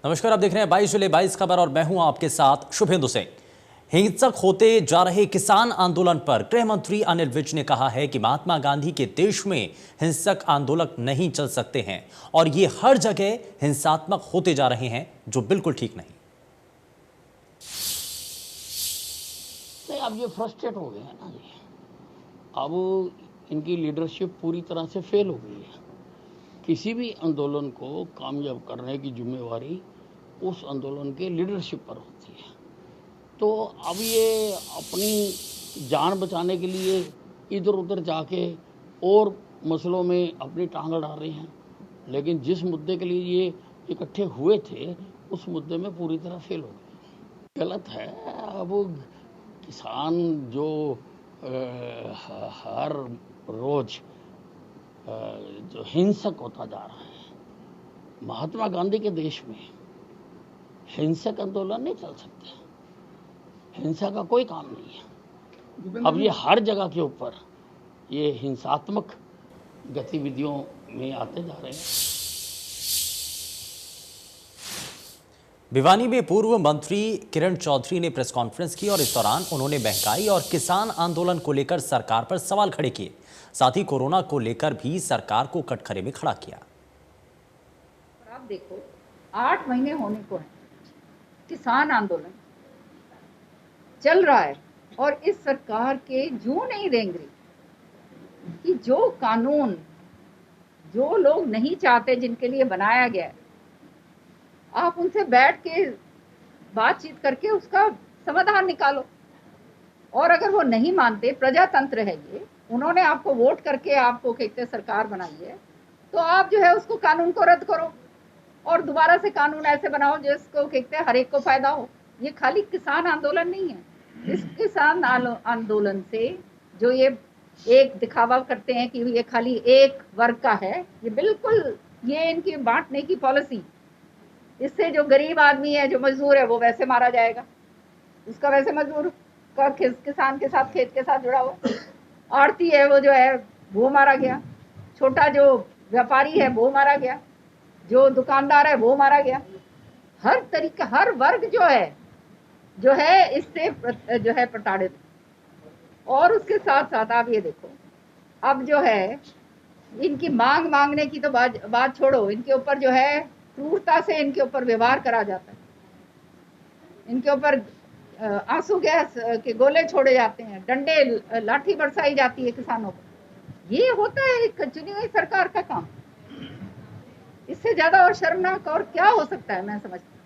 नमस्कार, आप देख रहे हैं 22 जुलाई 22 खबर और मैं हूं आपके साथ शुभेंदु सिंह। हिंसक होते जा रहे किसान आंदोलन पर गृह मंत्री अनिल विज ने कहा है कि महात्मा गांधी के देश में हिंसक आंदोलन नहीं चल सकते हैं और ये हर जगह हिंसात्मक होते जा रहे हैं, जो बिल्कुल ठीक नहीं। अब ये फ्रस्ट्रेट हो गए हैं ना जी। अब इनकी लीडरशिप पूरी तरह से फेल हो गई है। किसी भी आंदोलन को कामयाब करने की जिम्मेवारी उस आंदोलन के लीडरशिप पर होती है। तो अब ये अपनी जान बचाने के लिए इधर उधर जाके और मसलों में अपनी टांग अड़ा रहे हैं, लेकिन जिस मुद्दे के लिए ये इकट्ठे हुए थे उस मुद्दे में पूरी तरह फेल हो गए। गलत है। अब किसान जो हर रोज जो हिंसक होता जा रहा है, महात्मा गांधी के देश में हिंसक आंदोलन नहीं चल सकते। हिंसा का कोई काम नहीं है। अब ये हर जगह के ऊपर ये हिंसात्मक गतिविधियों में आते जा रहे हैं। भिवानी में पूर्व मंत्री किरण चौधरी ने प्रेस कॉन्फ्रेंस की और इस दौरान उन्होंने महंगाई और किसान आंदोलन को लेकर सरकार पर सवाल खड़े किए। साथ ही कोरोना को लेकर भी सरकार को कटघरे में खड़ा किया। आप देखो, 8 महीने होने को है, किसान आंदोलन चल रहा है और इस सरकार के जू नहीं रेंग कि जो कानून जो लोग नहीं चाहते, जिनके लिए बनाया गया है, आप उनसे बैठ के बातचीत करके उसका समाधान निकालो। और अगर वो नहीं मानते, प्रजातंत्र है ये, उन्होंने आपको वोट करके आपको कहते सरकार बनाई है, तो आप जो है उसको कानून को रद्द करो और दोबारा से कानून ऐसे बनाओ जिसको कहते हैं हर एक को फायदा हो। ये खाली किसान आंदोलन नहीं है। इस किसान आंदोलन से जो ये एक दिखावा करते हैं कि ये खाली एक वर्ग का है, ये बिल्कुल ये इनकी बांटने की पॉलिसी। इससे जो गरीब आदमी है, जो मजदूर है, वो वैसे मारा जाएगा। उसका वैसे मजदूर का किसान के साथ, खेत के साथ जुड़ा हुआ, आड़ती है वो जो है वो मारा गया, छोटा जो व्यापारी है वो मारा गया, जो दुकानदार है वो मारा गया। हर तरीका, हर वर्ग जो है इससे जो है प्रताड़ित। और उसके साथ साथ आप ये देखो, अब जो है इनकी मांगने की तो बात छोड़ो, इनके ऊपर जो है क्रूरता से इनके ऊपर व्यवहार करा जाता है। इनके ऊपर आंसू गैस के गोले छोड़े जाते हैं, डंडे लाठी बरसाई जाती है किसानों पर। ये होता है एक चुनी हुई सरकार का काम। इससे ज्यादा और शर्मनाक और क्या हो सकता है, मैं समझती हूँ।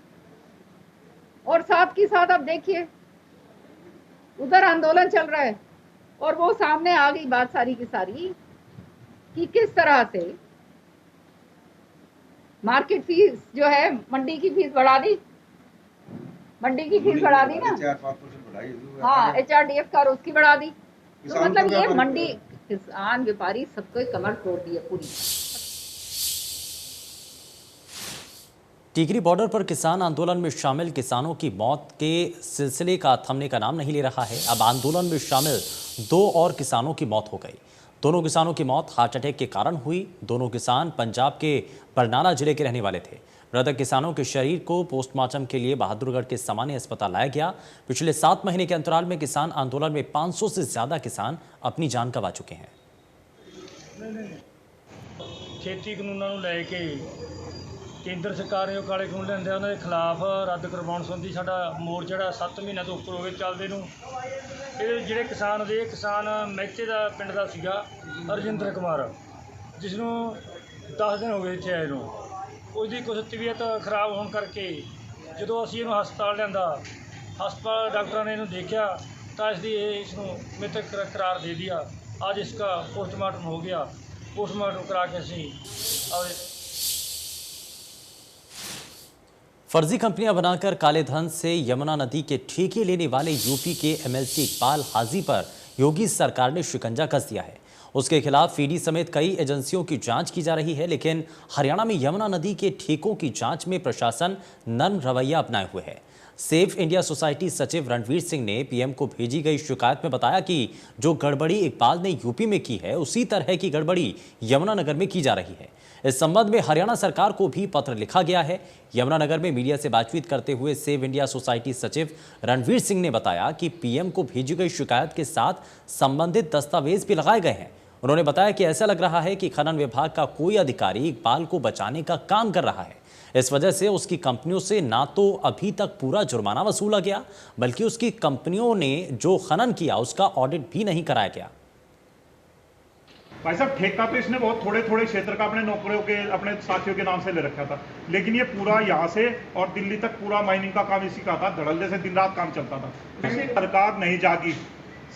और साथ की साथ अब देखिए, उधर आंदोलन चल रहा है और वो सामने आ गई बात सारी की सारी कि किस तरह से मार्केट फीस जो है, मंडी की फीस बढ़ा दी, मंडी की फीस बढ़ा दी ना, हाँ, HRDF का उसकी बढ़ा दी। तो मतलब ये मंडी, किसान, व्यापारी सबको कमर तोड़ दी है पूरी। टिकरी बॉर्डर पर किसान आंदोलन में शामिल किसानों की मौत के सिलसिले का थमने का नाम नहीं ले रहा है। अब आंदोलन में शामिल 2 और किसानों की मौत हो गई। दोनों किसानों की मौत हार्ट अटैक के कारण हुई। दोनों किसान पंजाब के बरनाला जिले के रहने वाले थे। मृतक किसानों के शरीर को पोस्टमार्टम के लिए बहादुरगढ़ के सामान्य अस्पताल लाया गया। पिछले 7 महीने के अंतराल में किसान आंदोलन में 500 से ज्यादा किसान अपनी जान गंवा चुके हैं। खेती कानूनों ਨੂੰ ਲੈ ਕੇ केंद्र सरकार ने जो काले कानून लिआंदे उन्हां दे खिलाफ रद्द करवाउण संबंधी साडा मोर्चा ਜਿਹੜਾ 7 ਮਹੀਨਿਆਂ ਤੋਂ ਉੱਪਰ ਹੋ ਗਏ ਚੱਲਦੇ ਨੂੰ। ਇਹ ਜਿਹੜੇ ਕਿਸਾਨ ਮਹਿਤੇ ਦਾ ਪਿੰਡ ਦਾ ਸੀਗਾ ਰਜਿੰਦਰ ਕੁਮਾਰ, ਜਿਸ ਨੂੰ 10 ਦਿਨ ਹੋ ਗਏ ਇੱਥੇ ਆਏ ਨੂੰ। उसकी कुछ तबीयत खराब होने करके जो असी इनू हस्पताल लिया, हस्पताल डॉक्टर ने इन्हू देखा तो इसनू मृतक करार दे दिया। अज इसका पोस्टमार्टम हो गया। पोस्टमार्टम करा के असी फर्जी कंपनियां बनाकर काले धन से यमुना नदी के ठेके लेने वाले यूपी के MLC इकबाल हाजी पर योगी सरकार ने शिकंजा कस दिया है। उसके खिलाफ ईडी समेत कई एजेंसियों की जांच की जा रही है, लेकिन हरियाणा में यमुना नदी के ठेकों की जांच में प्रशासन नर्म रवैया अपनाए हुए है। सेफ इंडिया सोसाइटी सचिव रणवीर सिंह ने पीएम को भेजी गई शिकायत में बताया कि जो गड़बड़ी इकबाल ने यूपी में की है, उसी तरह की गड़बड़ी यमुनानगर में की जा रही है। इस संबंध में हरियाणा सरकार को भी पत्र लिखा गया है। यमुनानगर में मीडिया से बातचीत करते हुए सेव इंडिया सोसाइटी सचिव रणवीर सिंह ने बताया कि पीएम को भेजी गई शिकायत के साथ संबंधित दस्तावेज भी लगाए गए हैं। उन्होंने बताया कि ऐसा लग रहा है कि खनन विभाग का कोई अधिकारी इकबाल को बचाने का काम कर रहा है। इस वजह से उसकी कंपनियों से ना तो अभी तक पूरा जुर्माना वसूला गया, बल्कि उसकी कंपनियों ने जो खनन किया उसका ऑडिट भी नहीं कराया गया। भाई साहब, ठेका तो इसने बहुत थोड़े थोड़े क्षेत्र का अपने नौकरियों के, अपने साथियों के नाम से ले रखा था, लेकिन ये पूरा यहाँ से और दिल्ली तक पूरा माइनिंग का काम इसी का था। धड़ल्ले से दिन रात काम चलता था। सरकार नहीं जागी,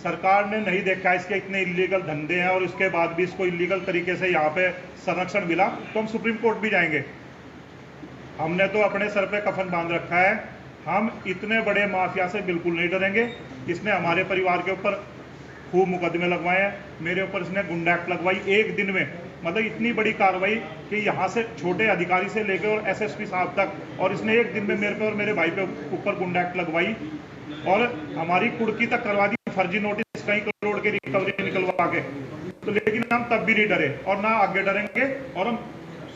सरकार ने नहीं देखा इसके इतने इलीगल धंधे हैं और इसके बाद भी इसको इलीगल तरीके से यहाँ पे संरक्षण मिला, तो हम सुप्रीम कोर्ट भी जाएंगे। हमने तो अपने सर पे कफन बांध रखा है। हम इतने बड़े माफिया से बिल्कुल नहीं डरेंगे। इसने हमारे परिवार के ऊपर खूब मुकदमे लगवाए हैं, मेरे ऊपर इसने गुंडा एक्ट लगवाई एक दिन में। मतलब इतनी बड़ी कार्रवाई कि यहाँ से छोटे अधिकारी से लेकर और एसएसपी साहब तक, और इसने एक दिन में मेरे पे और मेरे भाई पे ऊपर गुंडा एक्ट लगवाई और हमारी कुर्की तक करवा दी, फर्जी नोटिस कई करोड़ की रिकवरी निकलवा के। तो लेकिन हम तब भी नहीं डरे और ना आगे डरेंगे, और हम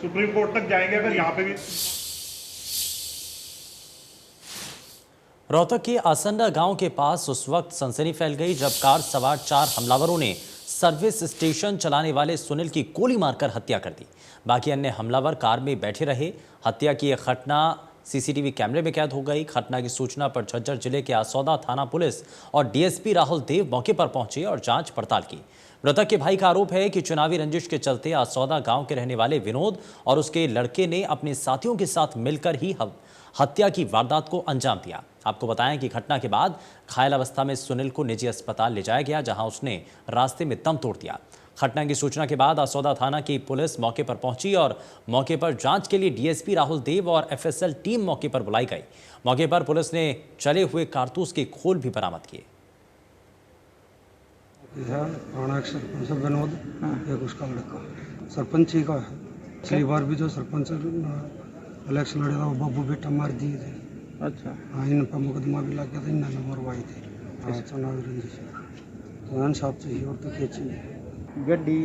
सुप्रीम कोर्ट तक जाएंगे अगर यहाँ पे भी। रोहतक के आसंडा गांव के पास उस वक्त सनसनी फैल गई जब कार सवार 4 हमलावरों ने सर्विस स्टेशन चलाने वाले सुनील की गोली मारकर हत्या कर दी। बाकी अन्य हमलावर कार में बैठे रहे। हत्या की यह घटना सीसीटीवी कैमरे में कैद हो गई। घटना की सूचना पर झज्जर जिले के आसौदा थाना पुलिस और डीएसपी राहुल देव मौके पर पहुंचे और जांच पड़ताल की। मृतक के भाई का आरोप है कि चुनावी रंजिश के चलते आसौदा गांव के रहने वाले विनोद और उसके लड़के ने अपने साथियों के साथ मिलकर ही हत्या की वारदात को अंजाम दिया। आपको बताएं कि घटना के बाद घायल अवस्था में सुनील को निजी अस्पताल ले जाया गया, जहां उसने रास्ते में दम तोड़ दिया। घटना की सूचना के बाद आसौदा थाना की पुलिस मौके पर पहुंची और मौके पर जांच के लिए डीएसपी राहुल देव और एफएसएल टीम मौके पर बुलाई गई। मौके पर पुलिस ने चले हुए कारतूस के खोल भी बरामद किए। सरपंच विनोद, एक उसका लड़का सरपंच ही का है। पिछली बार भी जो सरपंच इलेक्शन लड़े था वो बब्बू बेटा मार दिए थे। अच्छा, हाँ, इन पर मुकदमा भी लग गया था, इन्होंने मरवाई थी। चुनावी रंजिश तो इंसाफ चाहिए और तो क्या चाहिए। गड्डी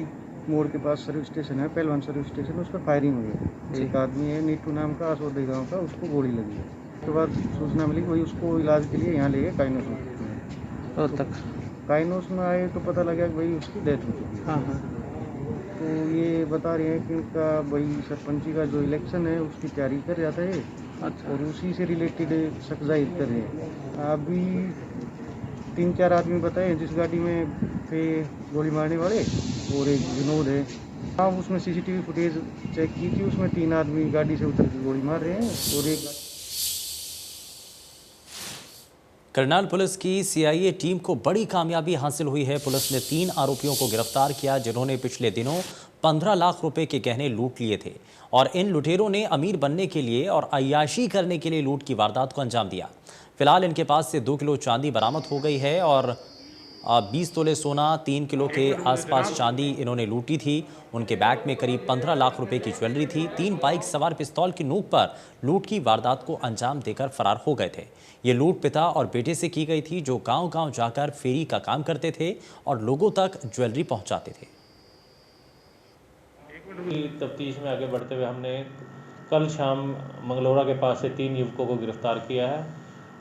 मोड़ के पास सर्विस स्टेशन है, पहलवान सर्विस स्टेशन, उस पर फायरिंग हुई है। एक आदमी है नीटू नाम का, आसौदी गाँव का, उसको गोली लगी है। उसके बाद सूचना मिली, वही उसको इलाज के लिए यहाँ ले गए काइनोस में। तो तक काइनोस में आए तो पता लगा कि भाई उसकी डेथ हो चुकी है। हाँ। तो ये बता रहे हैं कि उनका भाई सरपंची का जो इलेक्शन है उसकी तैयारी कर जाता है। अच्छा। और उसी से रिलेटेड शक जाहिर कर रहे हैं। अभी 3-4 आदमी बताए जिस गाड़ी में थे गोली मारने वाले, और एक विनोद है। हाँ, उसमें सीसीटीवी फुटेज चेक की थी, उसमें 3 आदमी गाड़ी से उतर के गोली मार रहे हैं। और एक करनाल पुलिस की सीआईए टीम को बड़ी कामयाबी हासिल हुई है। पुलिस ने 3 आरोपियों को गिरफ्तार किया जिन्होंने पिछले दिनों 15 लाख रुपए के गहने लूट लिए थे और इन लुटेरों ने अमीर बनने के लिए और अय्याशी करने के लिए लूट की वारदात को अंजाम दिया। फिलहाल इनके पास से 2 किलो चांदी बरामद हो गई है और 20 तोले सोना, 3 किलो के आसपास चांदी इन्होंने लूटी थी। उनके बैग में करीब 15 लाख रुपए की ज्वेलरी थी। 3 बाइक सवार पिस्तौल की नोक पर लूट की वारदात को अंजाम देकर फरार हो गए थे। ये लूट पिता और बेटे से की गई थी, जो गांव-गांव जाकर फेरी का काम करते थे और लोगों तक ज्वेलरी पहुंचाते थे। तफ्तीश में आगे बढ़ते हुए हमने कल शाम मंगलौरा के पास से 3 युवकों को गिरफ्तार किया है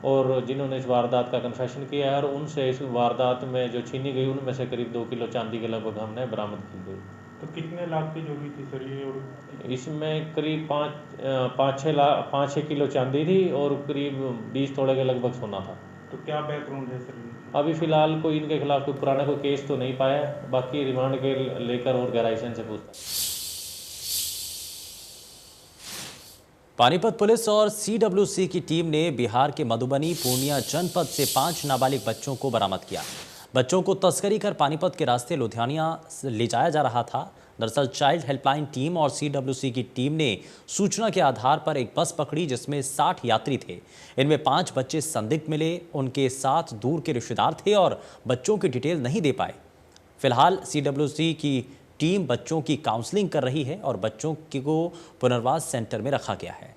और जिन्होंने इस वारदात का कन्फेशन किया है और उनसे इस वारदात में जो छीनी गई उनमें से करीब 2 किलो चांदी के लगभग हमने बरामद की गई। तो कितने लाख की जोड़ी थी सर ये? और इसमें करीब 5-6 किलो चांदी थी और करीब 20 तोले के लगभग सोना था। तो क्या बैकग्राउंड है सर? अभी फिलहाल कोई इनके खिलाफ कोई पुराना कोई केस तो नहीं पाया, बाकी रिमांड के लेकर और गहराई से इनसे पूछताछ। पानीपत पुलिस और सीडब्ल्यूसी की टीम ने बिहार के मधुबनी, पूर्णिया जनपद से 5 नाबालिग बच्चों को बरामद किया। बच्चों को तस्करी कर पानीपत के रास्ते लुधियाना ले जाया जा रहा था। दरअसल चाइल्ड हेल्पलाइन टीम और सीडब्ल्यूसी की टीम ने सूचना के आधार पर एक बस पकड़ी जिसमें 60 यात्री थे। इनमें 5 बच्चे संदिग्ध मिले। उनके साथ दूर के रिश्तेदार थे और बच्चों की डिटेल नहीं दे पाए। फिलहाल सीडब्ल्यूसी की टीम बच्चों की काउंसलिंग कर रही है और बच्चों को पुनर्वास सेंटर में रखा गया है।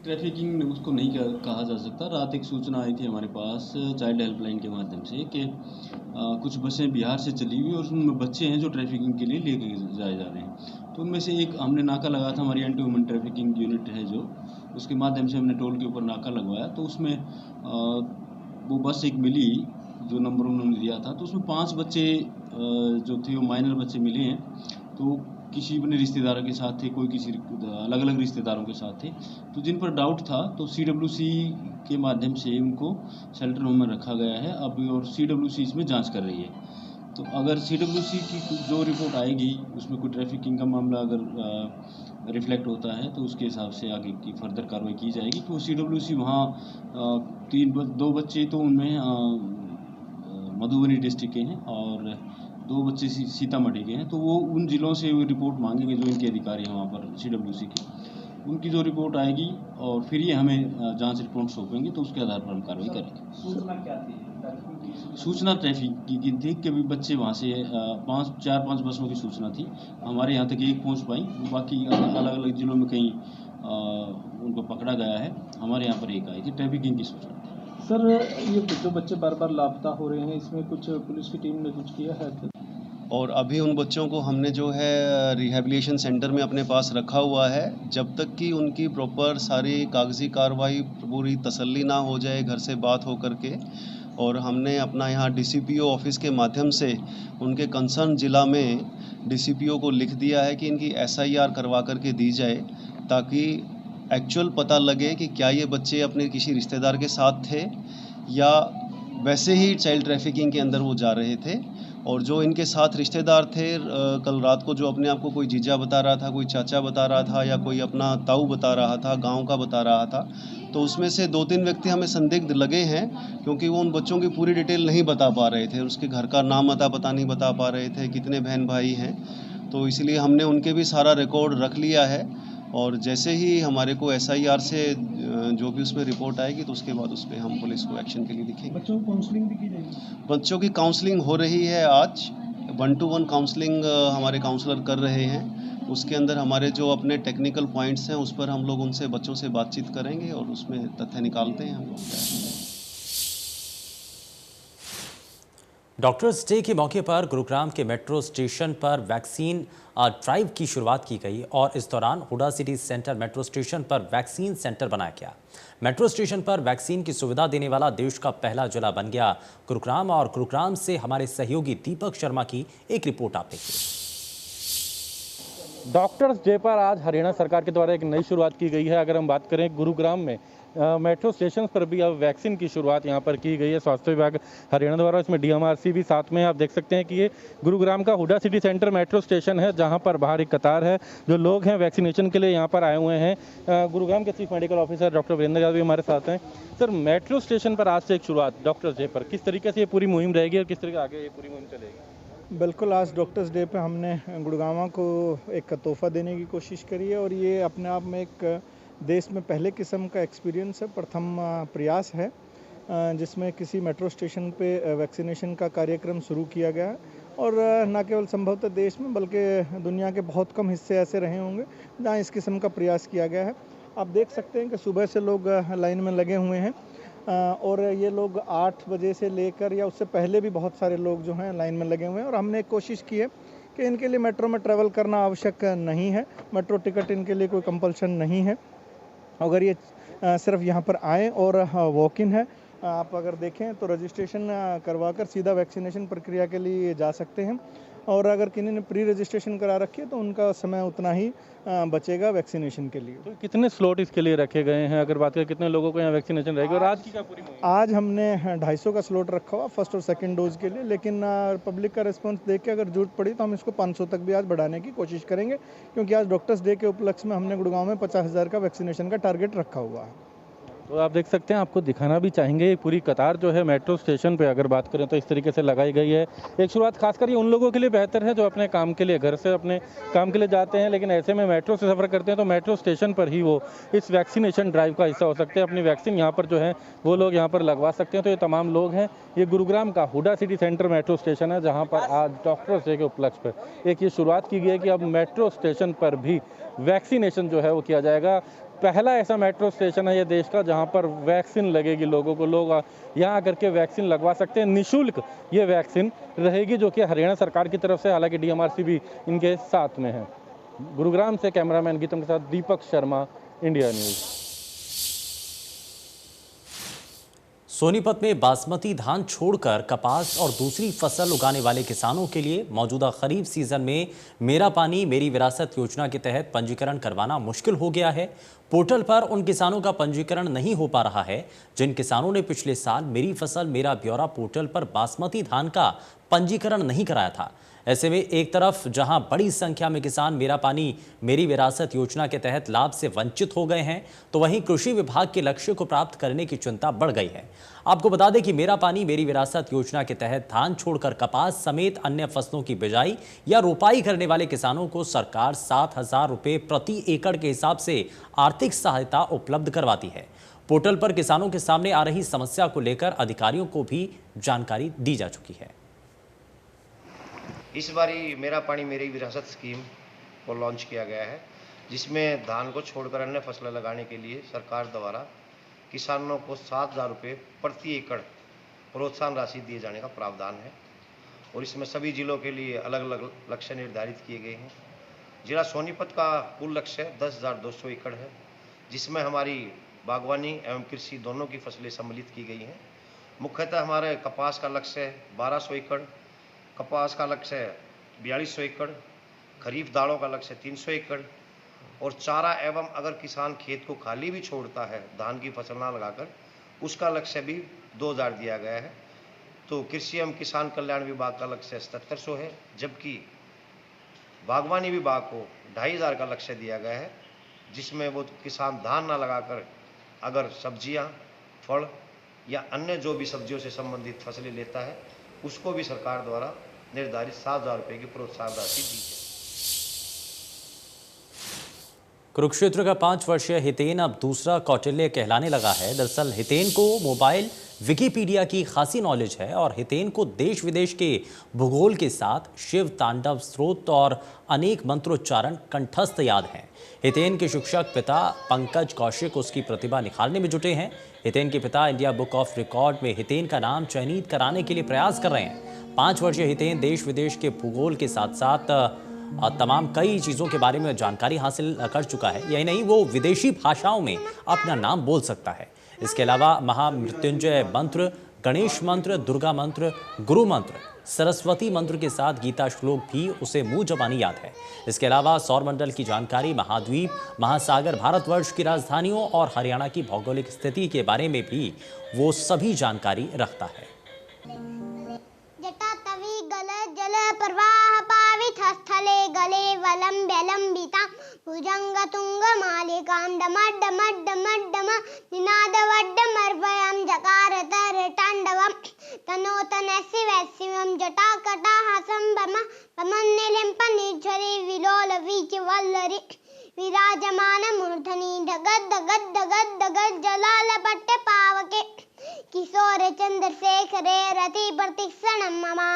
ट्रैफिकिंग उसको नहीं कहा जा सकता। रात एक सूचना आई थी हमारे पास चाइल्ड हेल्पलाइन के माध्यम से कि कुछ बसें बिहार से चली हुई और उसमें बच्चे हैं जो ट्रैफिकिंग के लिए लेके जाए जा रहे हैं। तो उनमें से एक हमने नाका लगाया था, हमारी एंटी वुमेन ट्रैफिकिंग यूनिट है जो, उसके माध्यम से हमने टोल के ऊपर नाका लगवाया। तो उसमें वो बस एक मिली जो नंबर उन्होंने दिया था, तो उसमें 5 बच्चे जो थे वो माइनर बच्चे मिले हैं। तो किसी अपने रिश्तेदारों के साथ थे, कोई किसी अलग अलग रिश्तेदारों के साथ थे। तो जिन पर डाउट था तो CWC के माध्यम से उनको शेल्टर होम में रखा गया है अभी, और CWC इसमें जांच कर रही है। तो अगर CWC की जो रिपोर्ट आएगी उसमें कोई ट्रैफिकिंग का मामला अगर रिफ्लेक्ट होता है तो उसके हिसाब से आगे की फर्दर कार्रवाई की जाएगी। तो CWC वहाँ 2 बच्चे तो उनमें मधुबनी डिस्ट्रिक्ट के हैं और 2 बच्चे सीतामढ़ी के हैं। तो वो उन ज़िलों से वो रिपोर्ट मांगेंगे जो इनके अधिकारी हैं वहाँ पर CWC के, उनकी जो रिपोर्ट आएगी और फिर ये हमें जांच रिपोर्ट सौंपेंगे तो उसके आधार पर हम कार्रवाई करेंगे। सूचना क्या थी? सूचना ट्रैफिक की थी कि अभी बच्चे वहाँ से 4-5 बसों की सूचना थी। हमारे यहाँ तक एक पहुँच पाई, बाकी अलग अलग ज़िलों में कहीं उनको पकड़ा गया है। हमारे यहाँ पर एक आई थी, ट्रैफिकिंग की सूचना। सर, ये जो बच्चे बार बार लापता हो रहे हैं, इसमें कुछ पुलिस की टीम ने कुछ किया है? और अभी उन बच्चों को हमने जो है रिहैबिलिटेशन सेंटर में अपने पास रखा हुआ है। जब तक कि उनकी प्रॉपर सारी कागजी कार्रवाई पूरी तसल्ली ना हो जाए घर से बात हो करके, और हमने अपना यहाँ DCPO ऑफिस के माध्यम से उनके कंसर्न ज़िला में DCPO को लिख दिया है कि इनकी SIR करवा करके दी जाए, ताकि एक्चुअल पता लगे कि क्या ये बच्चे अपने किसी रिश्तेदार के साथ थे या वैसे ही चाइल्ड ट्रैफिकिंग के अंदर वो जा रहे थे। और जो इनके साथ रिश्तेदार थे, कल रात को जो अपने आप को कोई जीजा बता रहा था, कोई चाचा बता रहा था या कोई अपना ताऊ बता रहा था, गांव का बता रहा था, तो उसमें से 2-3 व्यक्ति हमें संदिग्ध लगे हैं, क्योंकि वो उन बच्चों की पूरी डिटेल नहीं बता पा रहे थे। उसके घर का नाम अता पता नहीं बता पा रहे थे, कितने बहन भाई हैं। तो इसलिए हमने उनके भी सारा रिकॉर्ड रख लिया है, और जैसे ही हमारे को SIR से जो भी उसमें रिपोर्ट आएगी तो उसके बाद उस पर हम पुलिस को एक्शन के लिए दिखेंगे। बच्चों की काउंसलिंग भी की जाएगी? बच्चों की काउंसलिंग हो रही है। आज 1-to-1 काउंसलिंग हमारे काउंसलर कर रहे हैं। उसके अंदर हमारे जो अपने टेक्निकल पॉइंट्स हैं उस पर हम लोग उनसे बच्चों से बातचीत करेंगे और उसमें तथ्य निकालते हैं हम लोग। डॉक्टर्स डे के मौके पर गुरुग्राम के मेट्रो स्टेशन पर वैक्सीन ड्राइव की शुरुआत की गई और इस दौरान Huda city centre metro station पर वैक्सीन सेंटर बनाया गया। मेट्रो स्टेशन पर वैक्सीन की सुविधा देने वाला देश का पहला जिला बन गया गुरुग्राम। और गुरुग्राम से हमारे सहयोगी दीपक शर्मा की एक रिपोर्ट आप देखिए। डॉक्टर्स डे पर आज हरियाणा सरकार के द्वारा एक नई शुरुआत की गई है। अगर हम बात करें गुरुग्राम में मेट्रो स्टेशन पर भी अब वैक्सीन की शुरुआत यहाँ पर की गई है स्वास्थ्य विभाग हरियाणा द्वारा। इसमें DMRC भी साथ में। आप देख सकते हैं कि ये गुरुग्राम का Huda city centre metro station है, जहाँ पर बाहर एक कतार है। जो लोग हैं वैक्सीनेशन के लिए यहाँ पर आए हुए हैं। गुरुग्राम के chief medical officer doctor Virendra Yadav भी हमारे साथ हैं। सर, मेट्रो स्टेशन पर आज से एक शुरुआत डॉक्टर्स डे पर, किस तरीके से ये पूरी मुहिम रहेगी और किस तरीके आगे ये पूरी मुहिम चलेगी? बिल्कुल, आज डॉक्टर्स डे पे हमने गुड़गांव को एक तोहफा देने की कोशिश करी है, और ये अपने आप में एक देश में पहले किस्म का एक्सपीरियंस है, प्रथम प्रयास है, जिसमें किसी मेट्रो स्टेशन पे वैक्सीनेशन का कार्यक्रम शुरू किया गया है। और न केवल संभवतः देश में बल्कि दुनिया के बहुत कम हिस्से ऐसे रहे होंगे जहाँ इस किस्म का प्रयास किया गया है। आप देख सकते हैं कि सुबह से लोग लाइन में लगे हुए हैं, और ये लोग 8 बजे से लेकर या उससे पहले भी बहुत सारे लोग जो हैं लाइन में लगे हुए हैं। और हमने एक कोशिश की है कि इनके लिए मेट्रो में ट्रैवल करना आवश्यक नहीं है, मेट्रो टिकट इनके लिए कोई कंपल्शन नहीं है। अगर ये सिर्फ यहाँ पर आएँ और वॉक इन है, आप अगर देखें तो रजिस्ट्रेशन करवाकर सीधा वैक्सीनेशन प्रक्रिया के लिए जा सकते हैं। और अगर किसी ने प्री रजिस्ट्रेशन करा रखी है तो उनका समय उतना ही बचेगा वैक्सीनेशन के लिए। तो कितने स्लॉट इसके लिए रखे गए हैं? अगर बात करें कितने लोगों को यहाँ वैक्सीनेशन रहेगी और आज की क्या पूरी मुहिम? आज हमने 250 का स्लॉट रखा हुआ फर्स्ट और सेकंड डोज के लिए, लेकिन पब्लिक का रिस्पांस देख के अगर जरूरत पड़ी तो हम इसको 500 तक भी आज बढ़ाने की कोशिश करेंगे, क्योंकि आज डॉक्टर्स डे के उपलक्ष्य में हमने गुड़गांव में 50,000 का वैक्सीनेशन का टारगेट रखा हुआ है। तो आप देख सकते हैं, आपको दिखाना भी चाहेंगे पूरी कतार जो है मेट्रो स्टेशन पे अगर बात करें तो इस तरीके से लगाई गई है। एक शुरुआत खासकर ये उन लोगों के लिए बेहतर है जो अपने काम के लिए घर से अपने काम के लिए जाते हैं, लेकिन ऐसे में मेट्रो से सफ़र करते हैं तो मेट्रो स्टेशन पर ही वो इस वैक्सीनेशन ड्राइव का हिस्सा हो सकते हैं। अपनी वैक्सीन यहाँ पर जो है वो लोग यहाँ पर लगवा सकते हैं। तो ये तमाम लोग हैं। ये गुरुग्राम का Huda city centre metro station है, जहाँ पर आज डॉक्टर्स डे के उपलक्ष्य पर एक ये शुरुआत की गई है कि अब मेट्रो स्टेशन पर भी वैक्सीनेशन जो है वो किया जाएगा। पहला ऐसा मेट्रो स्टेशन है ये देश का जहां पर वैक्सीन लगेगी लोगों को, लोग यहां आकर के वैक्सीन लगवा सकते हैं। निःशुल्क ये वैक्सीन रहेगी, जो कि हरियाणा सरकार की तरफ से, हालांकि DMRC भी इनके साथ में है। गुरुग्राम से कैमरामैन गीतम के साथ दीपक शर्मा, इंडिया न्यूज। सोनीपत में बासमती धान छोड़कर कपास और दूसरी फसल उगाने वाले किसानों के लिए मौजूदा खरीफ सीजन में मेरा पानी मेरी विरासत योजना के तहत पंजीकरण करवाना मुश्किल हो गया है। पोर्टल पर उन किसानों का पंजीकरण नहीं हो पा रहा है जिन किसानों ने पिछले साल मेरी फसल मेरा ब्यौरा पोर्टल पर बासमती धान का पंजीकरण नहीं कराया था। ऐसे में एक तरफ जहां बड़ी संख्या में किसान मेरा पानी मेरी विरासत योजना के तहत लाभ से वंचित हो गए हैं, तो वहीं कृषि विभाग के लक्ष्य को प्राप्त करने की चिंता बढ़ गई है। आपको बता दें कि मेरा पानी मेरी विरासत योजना के तहत धान छोड़कर कपास समेत अन्य फसलों की बिजाई या रोपाई करने वाले किसानों को सरकार 7,000 रुपये प्रति एकड़ के हिसाब से आर्थिक सहायता उपलब्ध करवाती है। पोर्टल पर किसानों के सामने आ रही समस्या को लेकर अधिकारियों को भी जानकारी दी जा चुकी है। इस बारी मेरा पानी मेरी विरासत स्कीम को लॉन्च किया गया है, जिसमें धान को छोड़कर अन्य फसलें लगाने के लिए सरकार द्वारा किसानों को 7,000 रुपये प्रति एकड़ प्रोत्साहन राशि दिए जाने का प्रावधान है और इसमें सभी जिलों के लिए अलग अलग लक्ष्य निर्धारित किए गए हैं। जिला सोनीपत का कुल लक्ष्य 10,200 एकड़ है, जिसमें हमारी बागवानी एवं कृषि दोनों की फसलें सम्मिलित की गई हैं। मुख्यतः हमारे कपास का लक्ष्य है 1,200 एकड़, कपास का लक्ष्य है 4,200 एकड़, खरीफ दालों का लक्ष्य 300 एकड़ और चारा एवं अगर किसान खेत को खाली भी छोड़ता है धान की फसल ना लगाकर, उसका लक्ष्य भी 2,000 दिया गया है। तो कृषि एवं किसान कल्याण विभाग का लक्ष्य 7,700 है, जबकि बागवानी विभाग को 2,500 का लक्ष्य दिया गया है, जिसमें वो किसान धान ना लगाकर अगर सब्जियां, फल या अन्य जो भी सब्जियों से संबंधित फसलें लेता है, उसको भी सरकार द्वारा निर्धारित 7,000 रुपये की प्रोत्साहन राशि दी है। कुरुक्षेत्र का 5 वर्षीय हितेन अब दूसरा कौटिल्य कहलाने लगा है। दरअसल हितेन को मोबाइल विकिपीडिया की खासी नॉलेज है और हितेन को देश विदेश के भूगोल के साथ शिव तांडव स्रोत और अनेक मंत्रोच्चारण कंठस्थ याद हैं। हितेन के शिक्षक पिता पंकज कौशिक उसकी प्रतिभा निखारने में जुटे हैं। हितेन के पिता इंडिया बुक ऑफ रिकॉर्ड में हितेन का नाम चयनित कराने के लिए प्रयास कर रहे हैं। 5 वर्षीय हितेन देश विदेश के भूगोल के साथ साथ तमाम कई चीज़ों के बारे में जानकारी हासिल कर चुका है। यही नहीं, वो विदेशी भाषाओं में अपना नाम बोल सकता है। इसके अलावा महामृत्युंजय मंत्र, गणेश मंत्र, दुर्गा मंत्र, गुरु मंत्र, सरस्वती मंत्र के साथ गीता श्लोक भी उसे मुंह जबानी याद है। इसके अलावा सौरमंडल की जानकारी, महाद्वीप, महासागर, भारतवर्ष की राजधानियों और हरियाणा की भौगोलिक स्थिति के बारे में भी वो सभी जानकारी रखता है। जटा तवि गल जल प्रवाह पावित स्थले गले वलंबिता भुजंग तुंग मालिकां डमड्डम निनाद वड्डमर्भयं जकार तर तांडवं तनोतन शिवं जटाकटाः संभम पमन्निलिम्प निर्झरि विलोल वीच वल्लरि विराजमान मूर्धनि धगद जलाल पट्ट पावके किशोर चंद्रशेखरे रति प्रतिक्षणं ममा।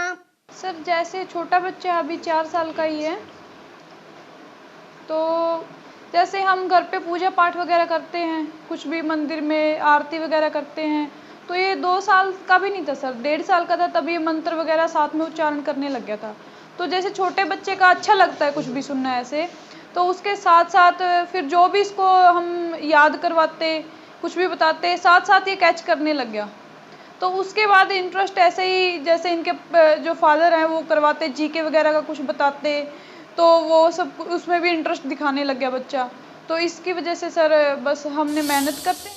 सर, जैसे छोटा बच्चा अभी 4 साल का ही है, तो जैसे हम घर पे पूजा पाठ वगैरह करते हैं, कुछ भी मंदिर में आरती वगैरह करते हैं, तो ये 2 साल का भी नहीं था सर, 1.5 साल का था, तभी ये मंत्र वगैरह साथ में उच्चारण करने लग गया था। तो जैसे छोटे बच्चे का अच्छा लगता है कुछ भी सुनना ऐसे, तो उसके साथ साथ फिर जो भी इसको हम याद करवाते, कुछ भी बताते, साथ साथ ये कैच करने लग गया। तो उसके बाद इंटरेस्ट ऐसे ही, जैसे इनके जो फादर हैं वो करवाते, जीके वगैरह का कुछ बताते, तो वो सब उसमें भी इंटरेस्ट दिखाने लग गया बच्चा। तो इसकी वजह से सर बस हमने मेहनत करते।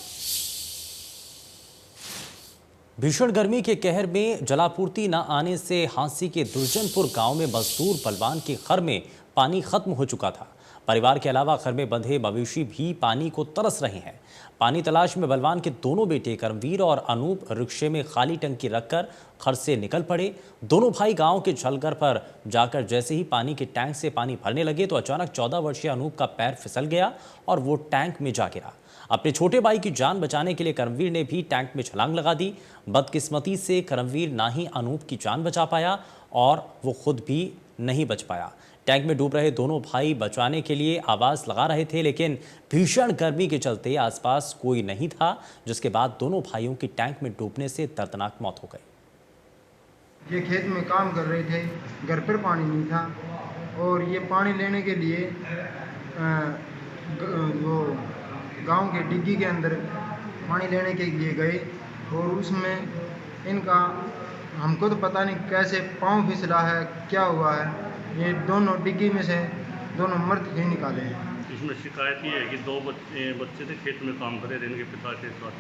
भीषण गर्मी के कहर में जलापूर्ति न आने से हांसी के दुर्जनपुर गांव में मजदूर बलवान के घर में पानी खत्म हो चुका था। परिवार के अलावा घर में बंधे मवेशी भी पानी को तरस रहे हैं। पानी तलाश में बलवान के दोनों बेटे कर्मवीर और अनूप रिक्शे में खाली टंकी रखकर घर से निकल पड़े। दोनों भाई गांव के छलघर पर जाकर जैसे ही पानी के टैंक से पानी भरने लगे तो अचानक 14 वर्षीय अनूप का पैर फिसल गया और वो टैंक में जा गिरा। अपने छोटे भाई की जान बचाने के लिए कर्मवीर ने भी टैंक में छलांग लगा दी। बदकिस्मती से कर्मवीर ना ही अनूप की जान बचा पाया और वो खुद भी नहीं बच पाया। टैंक में डूब रहे दोनों भाई बचाने के लिए आवाज लगा रहे थे, लेकिन भीषण गर्मी के चलते आसपास कोई नहीं था, जिसके बाद दोनों भाइयों की टैंक में डूबने से दर्दनाक मौत हो गई। ये खेत में काम कर रहे थे, घर पर पानी नहीं था और ये पानी लेने के लिए वो गांव के डिग्गी के अंदर पानी लेने के लिए गए और उसमें इनका हमको तो पता नहीं कैसे पाँव फिसला है, क्या हुआ है। ये दोनों डिग्गी में से दोनों मर्द ही निकाले हैं। इसमें शिकायत ये है कि दो बच्चे थे, खेत में काम कर रहे थे इनके पिता के साथ।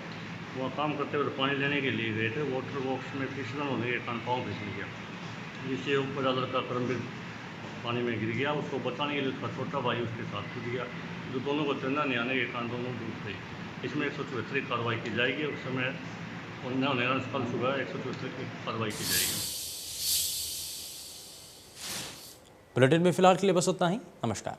वहाँ काम करते हुए पानी लेने के लिए गए थे, वाटर बॉक्स में फिसलन होने के कारण पाँव फिसल गया, जिससे ऊपर लड़का करमवीर पानी में गिर गया। उसको बचाने के लिए उसका छोटा भाई उसके साथ कूद गया, जो दोनों को चंदा नहीं आने के कारण दोनों डूब गए। इसमें 174 की कार्रवाई की जाएगी। उस समय कल सुबह 174 की कार्रवाई की जाएगी। बुलेटिन में फिलहाल के लिए बस उतना ही। नमस्कार।